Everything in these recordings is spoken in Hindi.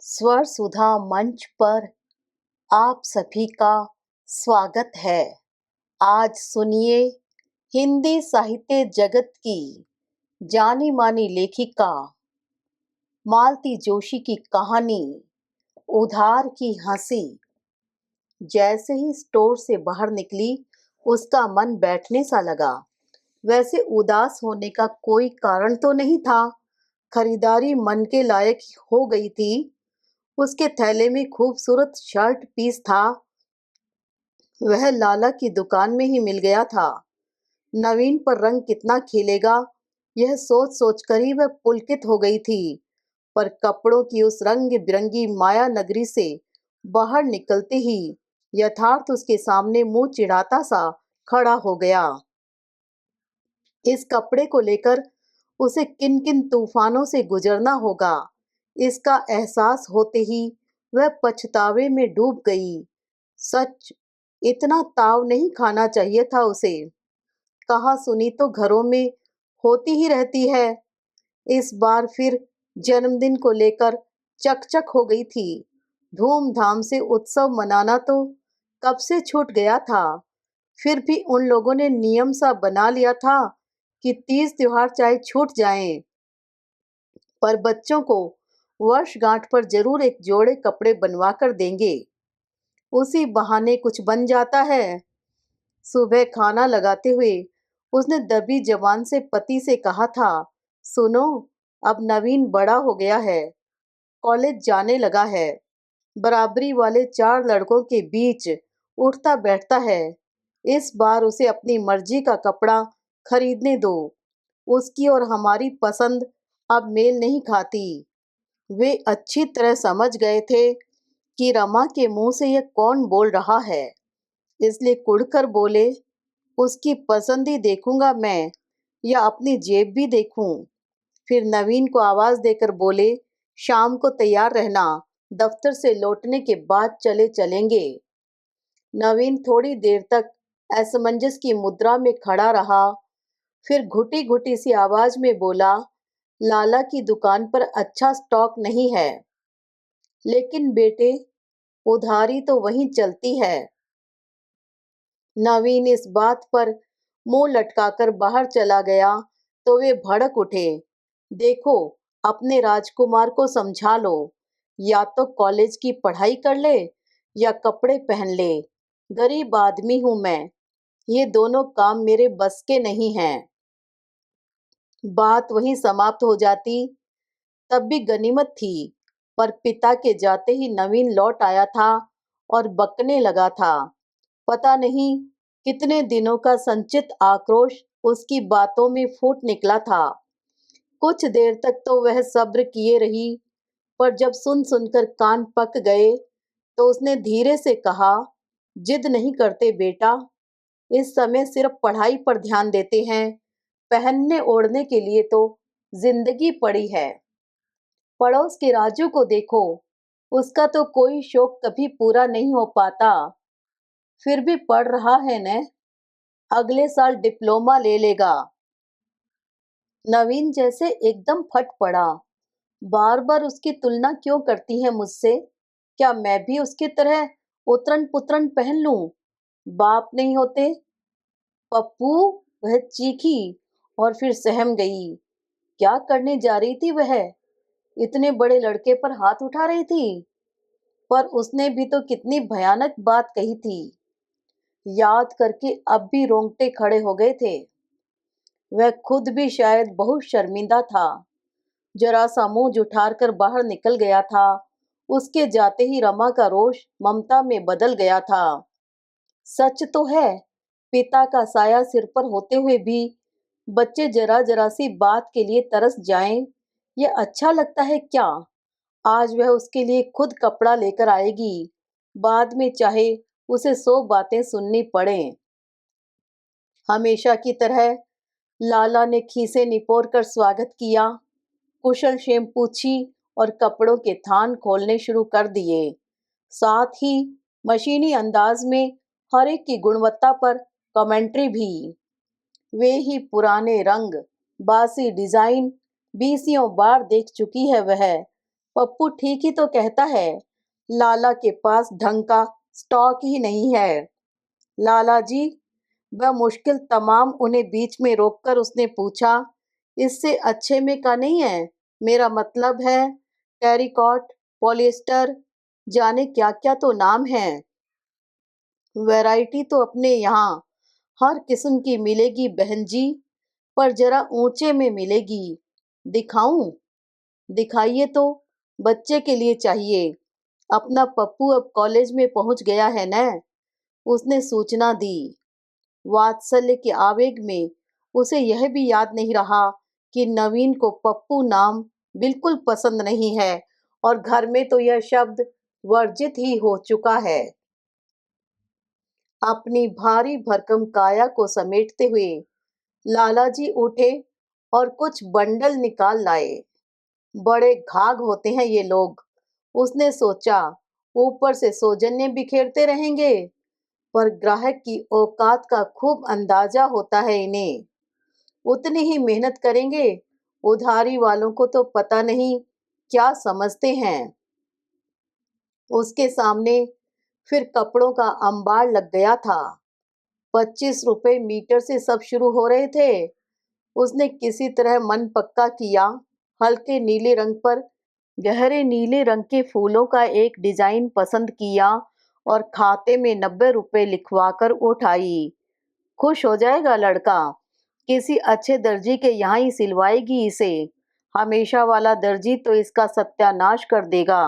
स्वर सुधा मंच पर आप सभी का स्वागत है। आज सुनिए हिंदी साहित्य जगत की जानी मानी लेखिका मालती जोशी की कहानी उधार की हंसी। जैसे ही स्टोर से बाहर निकली उसका मन बैठने सा लगा। वैसे उदास होने का कोई कारण तो नहीं था। खरीदारी मन के लायक हो गई थी। उसके थैले में खूबसूरत शर्ट पीस था। वह लाला की दुकान में ही मिल गया था। नवीन पर रंग कितना खिलेगा, यह सोच सोचकर ही वह पुलकित हो गई थी। पर कपड़ों की उस रंग बिरंगी माया नगरी से बाहर निकलते ही यथार्थ उसके सामने मुंह चिढ़ाता सा खड़ा हो गया। इस कपड़े को लेकर उसे किन किन तूफानों से गुजरना होगा, इसका एहसास होते ही वह पछतावे में डूब गई। सच, इतना ताव नहीं खाना चाहिए था उसे। कहा सुनी तो घरों में होती ही रहती है। इस बार फिर जन्मदिन को लेकर चकचक हो गई थी। धूमधाम से उत्सव मनाना तो कब से छूट गया था। फिर भी उन लोगों ने नियम सा बना लिया था कि तीज त्योहार चाहे छूट जाएं, पर बच्चों को वर्षगांठ पर जरूर एक जोड़े कपड़े बनवा कर देंगे। उसी बहाने कुछ बन जाता है। सुबह खाना लगाते हुए उसने दबी जबान से पति से कहा था, सुनो, अब नवीन बड़ा हो गया है, कॉलेज जाने लगा है, बराबरी वाले 4 लड़कों के बीच उठता बैठता है। इस बार उसे अपनी मर्जी का कपड़ा खरीदने दो। उसकी और हमारी पसंद अब मेल नहीं खाती। वे अच्छी तरह समझ गए थे कि रमा के मुंह से यह कौन बोल रहा है, इसलिए कुढ़कर बोले, उसकी पसंद ही देखूंगा मैं, या अपनी जेब भी देखूं। फिर नवीन को आवाज देकर बोले, शाम को तैयार रहना, दफ्तर से लौटने के बाद चलेंगे। नवीन थोड़ी देर तक असमंजस की मुद्रा में खड़ा रहा। फिर घुटी घुटी सी आवाज में बोला, लाला की दुकान पर अच्छा स्टॉक नहीं है, लेकिन बेटे उधारी तो वहीं चलती है। नवीन इस बात पर मुंह लटकाकर बाहर चला गया तो वे भड़क उठे। देखो, अपने राजकुमार को समझा लो, या तो कॉलेज की पढ़ाई कर ले या कपड़े पहन ले। गरीब आदमी हूं मैं, ये दोनों काम मेरे बस के नहीं हैं। बात वहीं समाप्त हो जाती तब भी गनीमत थी, पर पिता के जाते ही नवीन लौट आया था और बकने लगा था। पता नहीं कितने दिनों का संचित आक्रोश उसकी बातों में फूट निकला था। कुछ देर तक तो वह सब्र किए रही, पर जब सुन सुनकर कान पक गए तो उसने धीरे से कहा, जिद नहीं करते बेटा, इस समय सिर्फ पढ़ाई पर ध्यान देते हैं। पहनने ओढ़ने के लिए तो जिंदगी पड़ी है। पड़ोस के राजू को देखो, उसका तो कोई शौक कभी पूरा नहीं हो पाता, फिर भी पढ़ रहा है न, अगले साल डिप्लोमा ले लेगा। नवीन जैसे एकदम फट पड़ा। बार बार उसकी तुलना क्यों करती है मुझसे? क्या मैं भी उसकी तरह उतरन पुतरन पहन लूं? बाप नहीं होते? पप्पू, वह चीखी और फिर सहम गई। क्या करने जा रही थी वह? इतने बड़े लड़के पर हाथ उठा रही थी? पर उसने भी तो कितनी भयानक बात कही थी। याद करके अब भी रोंगटे खड़े हो गए थे। वह खुद भी शायद बहुत शर्मिंदा था। जरा सा मुंह जुठार कर बाहर निकल गया था। उसके जाते ही रमा का रोष ममता में बदल गया था। सच तो है, पिता का साया सिर पर होते हुए भी बच्चे जरा जरा सी बात के लिए तरस जाएं, यह अच्छा लगता है क्या? आज वह उसके लिए खुद कपड़ा लेकर आएगी, बाद में चाहे उसे 100 बातें सुननी पड़ें। हमेशा की तरह लाला ने खीसे निपोर कर स्वागत किया, कुशल क्षेम पूछी और कपड़ों के थान खोलने शुरू कर दिए। साथ ही मशीनी अंदाज में हर एक की गुणवत्ता पर कमेंट्री भी। वे ही पुराने रंग, बासी डिजाइन 20 बार देख चुकी है वह, पप्पू ठीक ही तो कहता है, लाला के पास ढंग का स्टॉक ही नहीं है। लाला जी, वह मुश्किल तमाम उन्हें बीच में रोककर उसने पूछा, इससे अच्छे में का नहीं है? मेरा मतलब है टेरिकॉट, पॉलिएस्टर, जाने क्या क्या तो नाम है। वैरायटी तो अपने यहाँ हर किस्म की मिलेगी बहन जी, पर जरा ऊंचे में मिलेगी। दिखाऊं? दिखाइए तो, बच्चे के लिए चाहिए। अपना पप्पू अब कॉलेज में पहुंच गया है न? उसने सूचना दी। वात्सल्य के आवेग में उसे यह भी याद नहीं रहा कि नवीन को पप्पू नाम बिल्कुल पसंद नहीं है और घर में तो यह शब्द वर्जित ही हो चुका है। अपनी भारी भरकम काया को समेटते हुए लालाजी उठे और कुछ बंडल निकाल लाए। बड़े घाघ होते हैं ये लोग, उसने सोचा। ऊपर से सौजन्य बिखेरते रहेंगे, पर ग्राहक की औकात का खूब अंदाजा होता है इन्हें। उतनी ही मेहनत करेंगे, उधारी वालों को तो पता नहीं क्या समझते हैं। उसके सामने फिर कपड़ों का अंबार लग गया था। 25 रुपए मीटर से सब शुरू हो रहे थे। उसने किसी तरह मन पक्का किया। हल्के नीले रंग पर गहरे नीले रंग के फूलों का एक डिजाइन पसंद किया और खाते में 90 रुपए लिखवाकर उठाई। खुश हो जाएगा लड़का। किसी अच्छे दर्जी के यहाँ ही सिलवाएगी इसे। हमेशा वाला दर्जी तो इसका सत्यानाश कर देगा।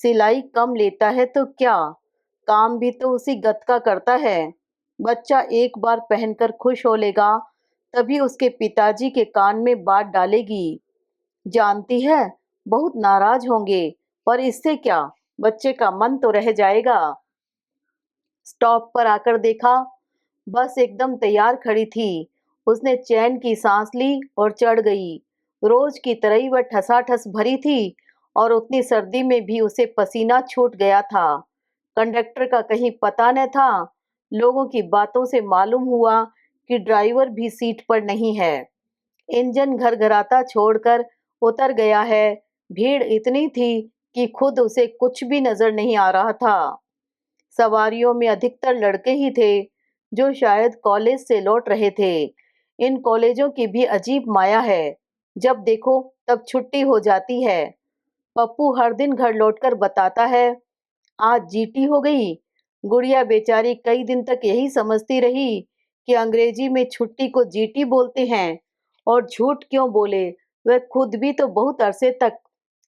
सिलाई कम लेता है तो क्या, काम भी तो उसी गत का करता है। बच्चा एक बार पहनकर खुश हो लेगा, तभी उसके पिताजी के कान में बात डालेगी। जानती है, बहुत नाराज होंगे, पर इससे क्या, बच्चे का मन तो रह जाएगा। स्टॉप पर आकर देखा, बस एकदम तैयार खड़ी थी। उसने चैन की सांस ली और चढ़ गई। रोज की तरह ही वह ठसाठस भरी थी और उतनी सर्दी में भी उसे पसीना छूट गया था। कंडक्टर का कहीं पता न था। लोगों की बातों से मालूम हुआ कि ड्राइवर भी सीट पर नहीं है। इंजन घरघराता छोड़कर उतर गया है। भीड़ इतनी थी कि खुद उसे कुछ भी नजर नहीं आ रहा था। सवारियों में अधिकतर लड़के ही थे, जो शायद कॉलेज से लौट रहे थे। इन कॉलेजों की भी अजीब माया है, जब देखो तब छुट्टी हो जाती है। पप्पू हर दिन घर लौटकर बताता है, आज जीटी हो गई। गुड़िया बेचारी कई दिन तक यही समझती रही कि अंग्रेजी में छुट्टी को जीटी बोलते हैं, और झूठ क्यों बोले, वह खुद भी तो बहुत अरसे तक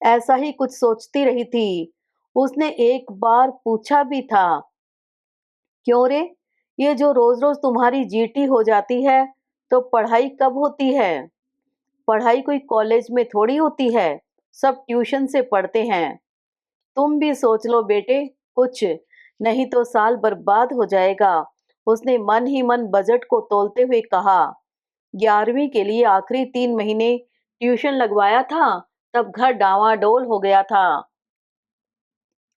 ऐसा ही कुछ सोचती रही थी। उसने एक बार पूछा भी था, क्यों रे, ये जो रोज रोज तुम्हारी जीटी हो जाती है, तो पढ़ाई कब होती है? पढ़ाई कोई कॉलेज में थोड़ी होती है, सब ट्यूशन से पढ़ते हैं। तुम भी सोच लो बेटे कुछ, नहीं तो साल बर्बाद हो जाएगा। उसने मन ही मन बजट को तौलते हुए कहा। 11वीं के लिए आखिरी 3 महीने ट्यूशन लगवाया था, तब घर डांवाडोल हो गया था।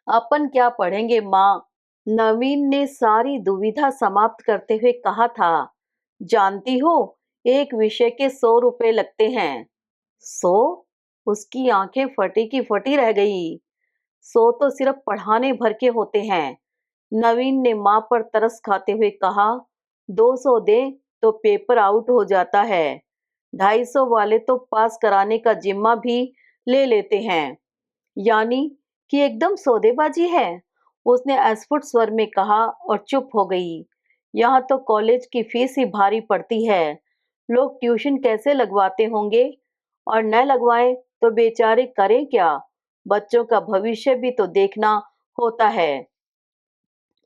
अपन क्या पढ़ेंगे माँ? नवीन ने सारी दुविधा समाप्त करते हुए कहा था। जानती हो, एक विषय के 100 रुपए लगते हैं। 100? उसकी आंखें फटी की फटी रह गई। 100 तो सिर्फ पढ़ाने भर के होते हैं। नवीन ने माँ पर तरस खाते हुए कहा, 200 दे तो पेपर आउट हो जाता है। 250 वाले तो पास कराने का जिम्मा भी ले लेते हैं। यानी कि एकदम सौदेबाजी है, उसने अस्फुट स्वर में कहा और चुप हो गई। यहाँ तो कॉलेज की फीस ही भारी पड़ती है। लोग ट्यूशन कैसे लगवाते होंगे, और न लगवाएं तो बेचारे करें क्या? बच्चों का भविष्य भी तो देखना होता है।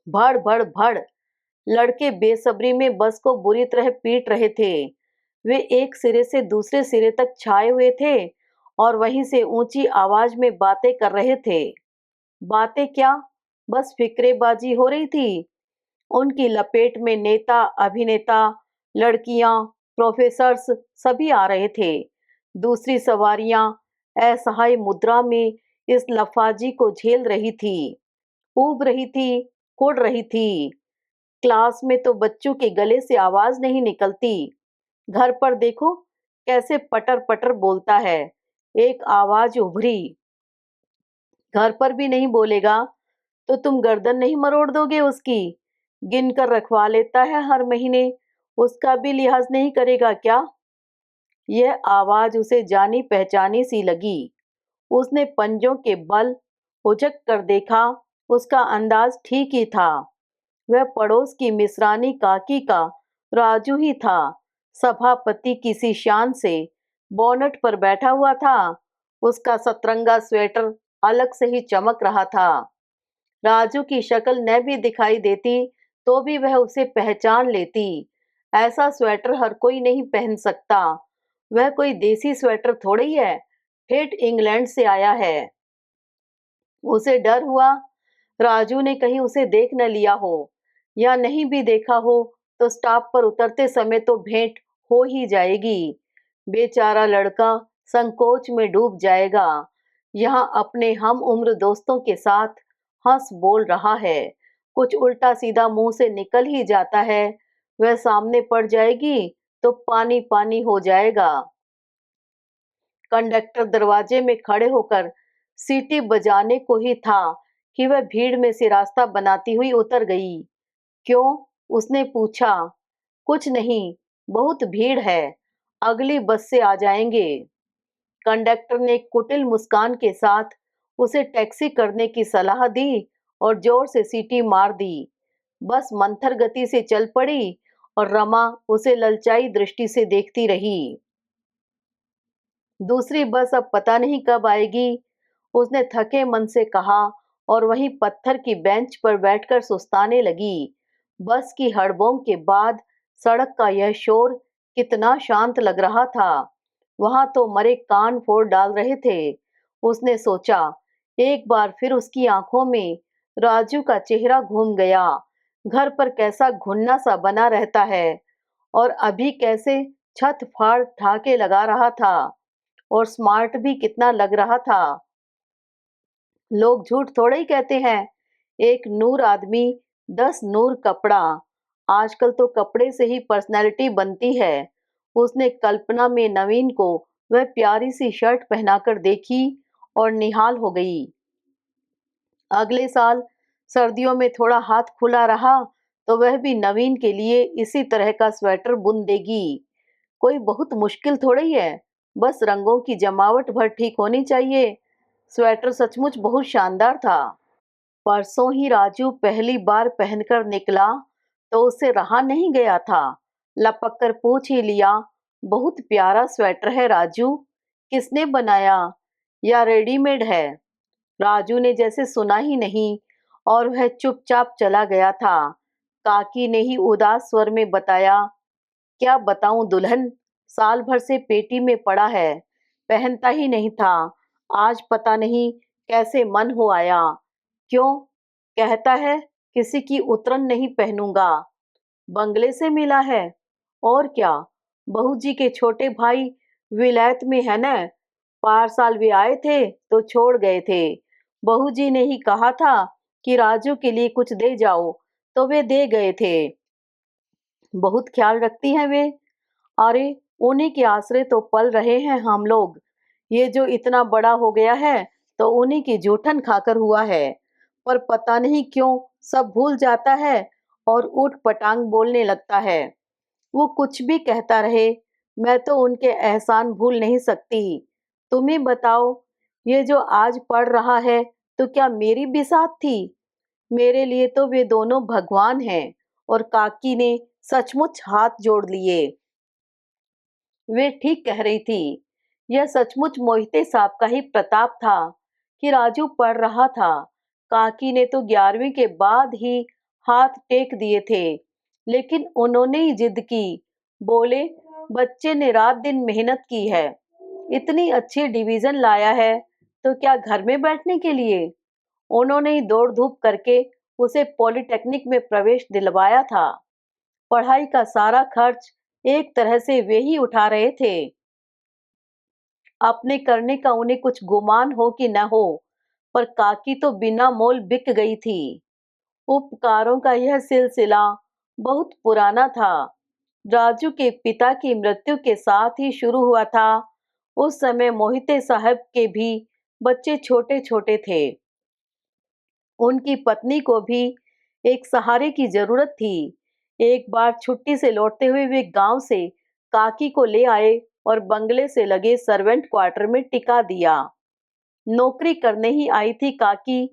भड़ भड़ भड़, लड़के बेसब्री में बस को बुरी तरह पीट रहे थे। वे एक सिरे से दूसरे सिरे तक छाए हुए थे और वहीं से ऊंची आवाज में बातें कर रहे थे। बातें क्या, बस फिक्रेबाजी हो रही थी। उनकी लपेट में नेता, अभिनेता, लड़कियां, प्रोफेसर्स सभी आ रहे थे। दूसरी सवारियां असहाय मुद्रा में इस लफाजी को झेल रही थी, ऊब रही थी, कुढ़ रही थी। क्लास में तो बच्चों के गले से आवाज नहीं निकलती। घर पर देखो कैसे पटर पटर बोलता है। एक आवाज उभरी, घर पर भी नहीं बोलेगा तो तुम गर्दन नहीं मरोड़ दोगे उसकी? गिन कर रखवा लेता है हर महीने, उसका भी लिहाज नहीं करेगा क्या? यह आवाज उसे जानी पहचानी सी लगी। उसने पंजों के बल उचक कर देखा। उसका अंदाज ठीक ही था। वह पड़ोस की मिस्रानी काकी का राजू ही था। सभापति किसी शान से बोनट पर बैठा हुआ था। उसका सतरंगा स्वेटर अलग से ही चमक रहा था। राजू की शक्ल न भी दिखाई देती तो भी वह उसे पहचान लेती। ऐसा स्वेटर हर कोई नहीं पहन सकता। वह कोई देसी स्वेटर थोड़ी है, ठेठ इंग्लैंड से आया है। उसे डर हुआ राजू ने कहीं उसे देख न लिया हो, या नहीं भी देखा हो तो स्टॉप पर उतरते समय तो भेंट हो ही जाएगी। बेचारा लड़का संकोच में डूब जाएगा। यहाँ अपने हम उम्र दोस्तों के साथ हंस बोल रहा है, कुछ उल्टा सीधा मुंह से निकल ही जाता है, वह सामने पड़ जाएगी तो पानी पानी हो जाएगा। कंडक्टर दरवाजे में खड़े होकर सीटी बजाने को ही था कि वह भीड़ में से रास्ता बनाती हुई उतर गई। क्यों? उसने पूछा। कुछ नहीं, बहुत भीड़ है, अगली बस से आ जाएंगे। कंडक्टर ने एक कुटिल मुस्कान के साथ उसे टैक्सी करने की सलाह दी और जोर से सीटी मार दी। बस मंथर गति से चल पड़ी और रमा उसे ललचाई दृष्टि से देखती रही। दूसरी बस अब पता नहीं कब आएगी, उसने थके मन से कहा और वहीं पत्थर की बेंच पर बैठकर सुस्ताने लगी। बस की हड़बों के बाद सड़क का यह शोर कितना शांत लग रहा था। वहां तो मरे कान फोड़ डाल रहे थे। उसने सोचा। एक बार फिर उसकी आंखों में राजू का चेहरा घूम गया। घर पर कैसा घुन्ना सा बना रहता है और अभी कैसे छत फाड़ ठाके लगा रहा था और स्मार्ट भी कितना लग रहा था। लोग झूठ थोड़े ही कहते हैं, एक नूर आदमी 10 नूर कपड़ा। आजकल तो कपड़े से ही पर्सनैलिटी बनती है। उसने कल्पना में नवीन को वह प्यारी सी शर्ट पहनाकर देखी और निहाल हो गई। अगले साल सर्दियों में थोड़ा हाथ खुला रहा तो वह भी नवीन के लिए इसी तरह का स्वेटर बुन देगी। कोई बहुत मुश्किल थोड़ी है, बस रंगों की जमावट भर ठीक होनी चाहिए। स्वेटर सचमुच बहुत शानदार था। परसों ही राजू पहली बार पहनकर निकला तो उसे रहा नहीं गया था। लपक कर पूछ ही लिया, बहुत प्यारा स्वेटर है राजू, किसने बनाया या रेडीमेड है? राजू ने जैसे सुना ही नहीं और वह चुपचाप चला गया था। काकी ने ही उदास स्वर में बताया, क्या बताऊं दुल्हन, साल भर से पेटी में पड़ा है, पहनता ही नहीं था, आज पता नहीं कैसे मन हो आया। क्यों? कहता है किसी की उतरन नहीं पहनूंगा। बंगले से मिला है। और क्या, बहू जी के छोटे भाई विलायत में है न, पार साल वे आए थे तो छोड़ गए थे। बहू जी ने ही कहा था कि राजू के लिए कुछ दे जाओ तो वे दे गए थे। बहुत ख्याल रखती हैं वे। अरे, उन्हीं के आसरे तो पल रहे हैं हम लोग। ये जो इतना बड़ा हो गया है तो उन्हीं की जूठन खाकर हुआ है। पर पता नहीं क्यों सब भूल जाता है और ऊट पटांग बोलने लगता है। वो कुछ भी कहता रहे, मैं तो उनके एहसान भूल नहीं सकती। तुम ही बताओ, ये जो आज पढ़ रहा है तो क्या मेरी बिसात थी? मेरे लिए तो वे दोनों भगवान हैं। और काकी ने सचमुच हाथ जोड़ लिए। वे ठीक कह रही थी। यह सचमुच मोहिते साहब का ही प्रताप था कि राजू पढ़ रहा था। काकी ने तो 11वीं के बाद ही हाथ टेक दिए थे, लेकिन उन्होंने ही जिद की। बोले, बच्चे ने रात दिन मेहनत की है, इतनी अच्छी डिवीजन लाया है तो क्या घर में बैठने के लिए? उन्होंने ही दौड़ धूप करके उसे पॉलिटेक्निक में प्रवेश दिलवाया था। पढ़ाई का सारा खर्च एक तरह से वे ही उठा रहे थे। अपने करने का उन्हें कुछ गुमान हो कि न हो, पर काकी तो बिना मोल बिक गई थी। उपकारों का यह सिलसिला बहुत पुराना था। राजू के पिता की मृत्यु के साथ ही शुरू हुआ था। उस समय मोहिते साहब के भी बच्चे छोटे छोटे थे। उनकी पत्नी को भी एक सहारे की जरूरत थी। एक बार छुट्टी से लौटते हुए वे गांव से काकी को ले आए और बंगले से लगे सर्वेंट क्वार्टर में टिका दिया। नौकरी करने ही आई थी काकी,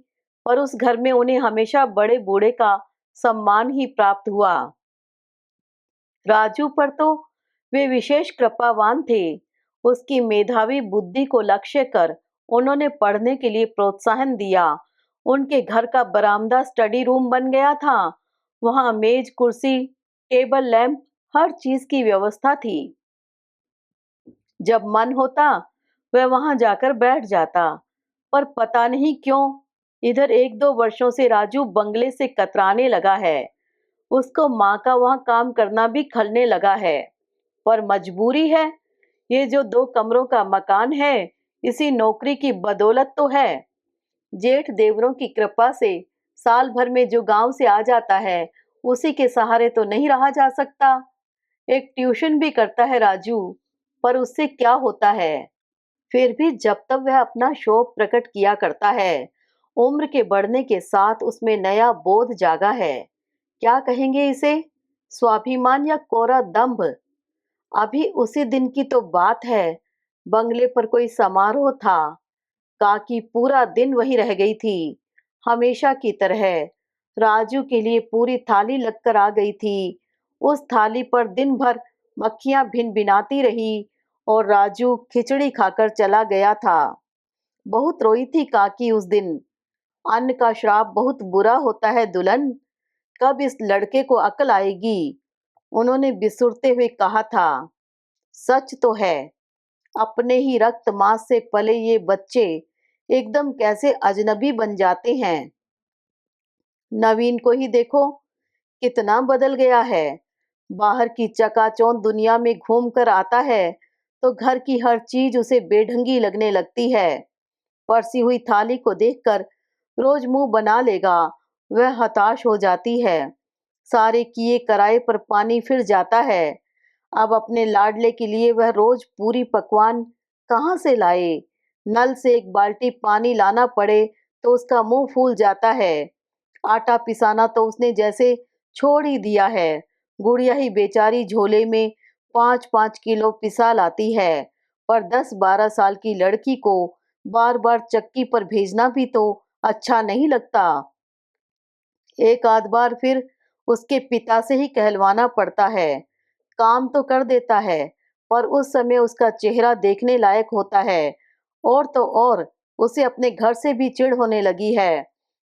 पर उस घर में उन्हें हमेशा बड़े बूढ़े का सम्मान ही प्राप्त हुआ। राजू पर तो वे विशेष कृपावान थे। उसकी मेधावी बुद्धि को लक्ष्य कर उन्होंने पढ़ने के लिए प्रोत्साहन दिया। उनके घर का बरामदा स्टडी रूम बन गया था। वहां मेज कुर्सी टेबल लैंप हर चीज की व्यवस्था थी। जब मन होता वह वहां जाकर बैठ जाता। पर पता नहीं क्यों इधर 1-2 वर्षों से राजू बंगले से कतराने लगा है। उसको माँ का वहां काम करना भी खलने लगा है। पर मजबूरी है। ये जो 2 कमरों का मकान है, इसी नौकरी की बदौलत तो है। जेठ देवरों की कृपा से साल भर में जो गांव से आ जाता है, उसी के सहारे तो नहीं रहा जा सकता। एक ट्यूशन भी करता है राजू, पर उससे क्या होता है। फिर भी जब तक वह अपना शौक प्रकट किया करता है, उम्र के बढ़ने के साथ उसमें नया बोध जागा है। क्या कहेंगे इसे, स्वाभिमान या कोरा दंभ। अभी उसी दिन की तो बात है। बंगले पर कोई समारोह था। काकी पूरा दिन वहीं रह गई थी, हमेशा की तरह। राजू के लिए पूरी थाली लगकर आ गई थी। उस थाली पर दिन भर मक्खियां भिनभिनाती रही और राजू खिचड़ी खाकर चला गया था। बहुत रोई थी काकी उस दिन। अन्न का श्राप बहुत बुरा होता है दुल्हन, कब इस लड़के को अकल आएगी। उन्होंने बिसुरते हुए कहा था। सच तो है, अपने ही रक्त मांस से पले ये बच्चे एकदम कैसे अजनबी बन जाते हैं। नवीन को ही देखो, कितना बदल गया है। बाहर की चकाचौंध दुनिया में घूम कर आता है तो घर की हर चीज उसे बेढंगी लगने लगती है। परसी हुई थाली को देखकर रोज मुंह बना लेगा, वह हताश हो जाती है। सारे किए कराए पर पानी फिर जाता है। अब अपने लाडले के लिए वह रोज पूरी पकवान कहाँ से लाए। नल से एक बाल्टी पानी लाना पड़े तो उसका मुंह फूल जाता है। आटा पिसाना तो उसने जैसे छोड़ ही दिया है। गुड़िया ही बेचारी झोले में 5-5 किलो पिसा लाती है। पर 10-12 साल की लड़की को बार बार चक्की पर भेजना भी तो अच्छा नहीं लगता। एक आध बार फिर उसके पिता से ही कहलवाना पड़ता है। काम तो कर देता है, पर उस समय उसका चेहरा देखने लायक होता है। और तो और उसे अपने घर से भी चिढ़ होने लगी है।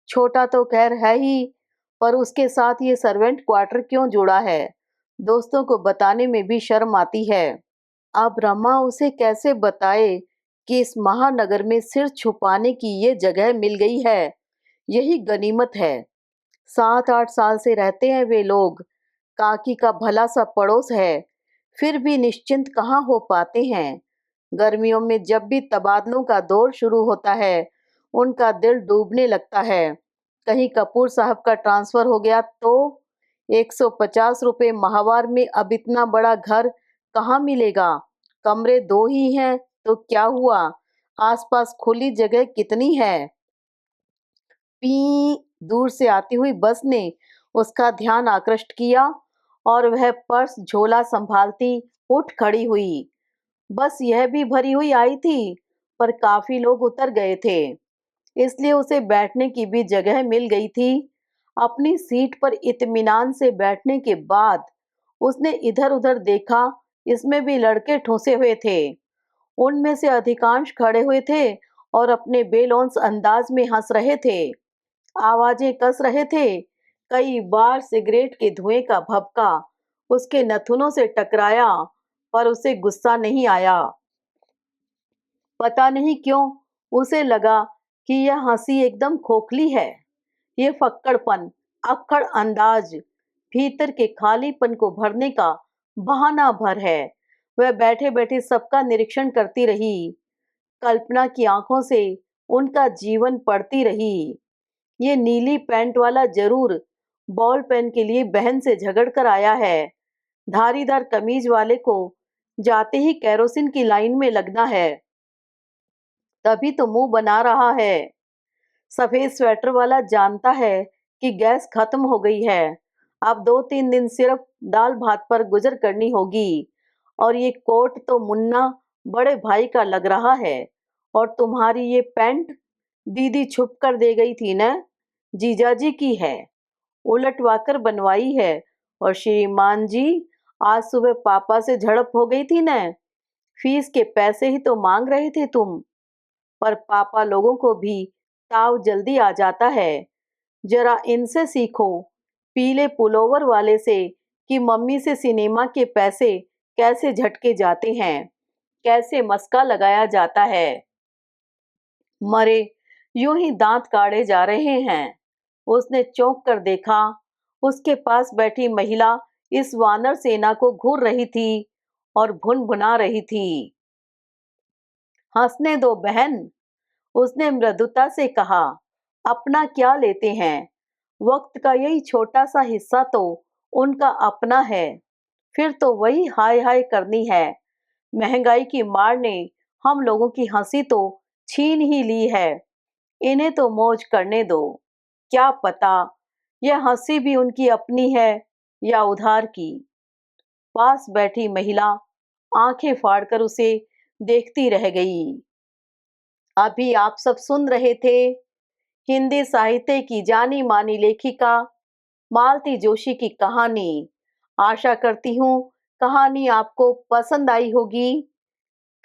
छोटा तो खैर है ही, पर उसके साथ ये सर्वेंट क्वार्टर क्यों जुड़ा है, दोस्तों को बताने में भी शर्म आती है। अब रमा उसे कैसे बताए कि इस महानगर में सिर छुपाने की ये जगह मिल गई है। यही गनीमत है। 7-8 साल से रहते हैं वे लोग। काकी का भला सा पड़ोस है, फिर भी निश्चिंत कहाँ हो पाते हैं। गर्मियों में जब भी तबादलों का दौर शुरू होता है, उनका दिल डूबने लगता है। कहीं कपूर साहब का ट्रांसफर हो गया तो 150 रुपए माहवार में अब इतना बड़ा घर कहाँ मिलेगा। कमरे 2 ही हैं तो क्या हुआ, आसपास खुली जगह कितनी है। पी दूर से आती हुई बस ने उसका ध्यान आकृष्ट किया और वह पर्स झोला संभालती उठ खड़ी हुई। बस यह भी भरी हुई आई थी, पर काफी लोग उतर गए थे, इसलिए उसे बैठने की भी जगह मिल गई थी। अपनी सीट पर इत्मीनान से बैठने के बाद उसने इधर उधर देखा। इसमें भी लड़के ठूंसे हुए थे। उनमें से अधिकांश खड़े हुए थे और अपने बेलौंस अंदाज में हंस रहे थे, आवाजें कस रहे थे। कई बार सिगरेट के धुएं का भभका उसके नथुनों से टकराया, पर उसे गुस्सा नहीं आया। पता नहीं क्यों उसे लगा कि यह हंसी एकदम खोखली है। ये फक्कड़पन, अक्खड़ अंदाज भीतर के खालीपन को भरने का बहाना भर है। वह बैठे बैठे सबका निरीक्षण करती रही। कल्पना की आंखों से उनका जीवन पढ़ती रही। ये नीली पैंट वाला जरूर बॉल पेन के लिए बहन से झगड़ कर आया है। धारीदार कमीज वाले को जाते ही केरोसिन की लाइन में लगना है। तभी तो मुंह बना रहा है। सफेद स्वेटर वाला जानता है कि गैस खत्म हो गई है। अब 2-3 दिन सिर्फ दाल भात पर गुजर करनी होगी। और ये कोट तो मुन्ना बड़े भाई का लग रहा है। और तुम्हारी ये पैंट दीदी छुप कर दे गई थी ना, जीजाजी की है, उलटवाकर बनवाई है। और श्रीमान जी, आज सुबह पापा से झड़प हो गई थी ना, फीस के पैसे ही तो मांग रहे थे तुम। पर पापा लोगों को भी ताव जल्दी आ जाता है। जरा इनसे सीखो, पीले पुलोवर वाले से, कि मम्मी से सिनेमा के पैसे कैसे झटके जाते हैं, कैसे मस्का लगाया जाता है। मरे यूं ही दांत काढ़े जा रहे हैं। उसने चौंक कर देखा। उसके पास बैठी महिला इस वानर सेना को घूर रही थी और भुनभुना रही थी। हंसने दो बहन, उसने मृदुता से कहा। अपना क्या लेते हैं, वक्त का यही छोटा सा हिस्सा तो उनका अपना है। फिर तो वही हाय हाय करनी है। महंगाई की मार ने हम लोगों की हंसी तो छीन ही ली है। इन्हें तो मौज करने दो। क्या पता यह हंसी भी उनकी अपनी है या उधार की। पास बैठी महिला आंखें फाड़कर उसे देखती रह गई। अभी आप सब सुन रहे थे हिंदी साहित्य की जानी मानी लेखिका मालती जोशी की कहानी। आशा करती हूँ कहानी आपको पसंद आई होगी।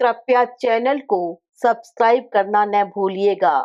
कृपया चैनल को सब्सक्राइब करना न भूलिएगा।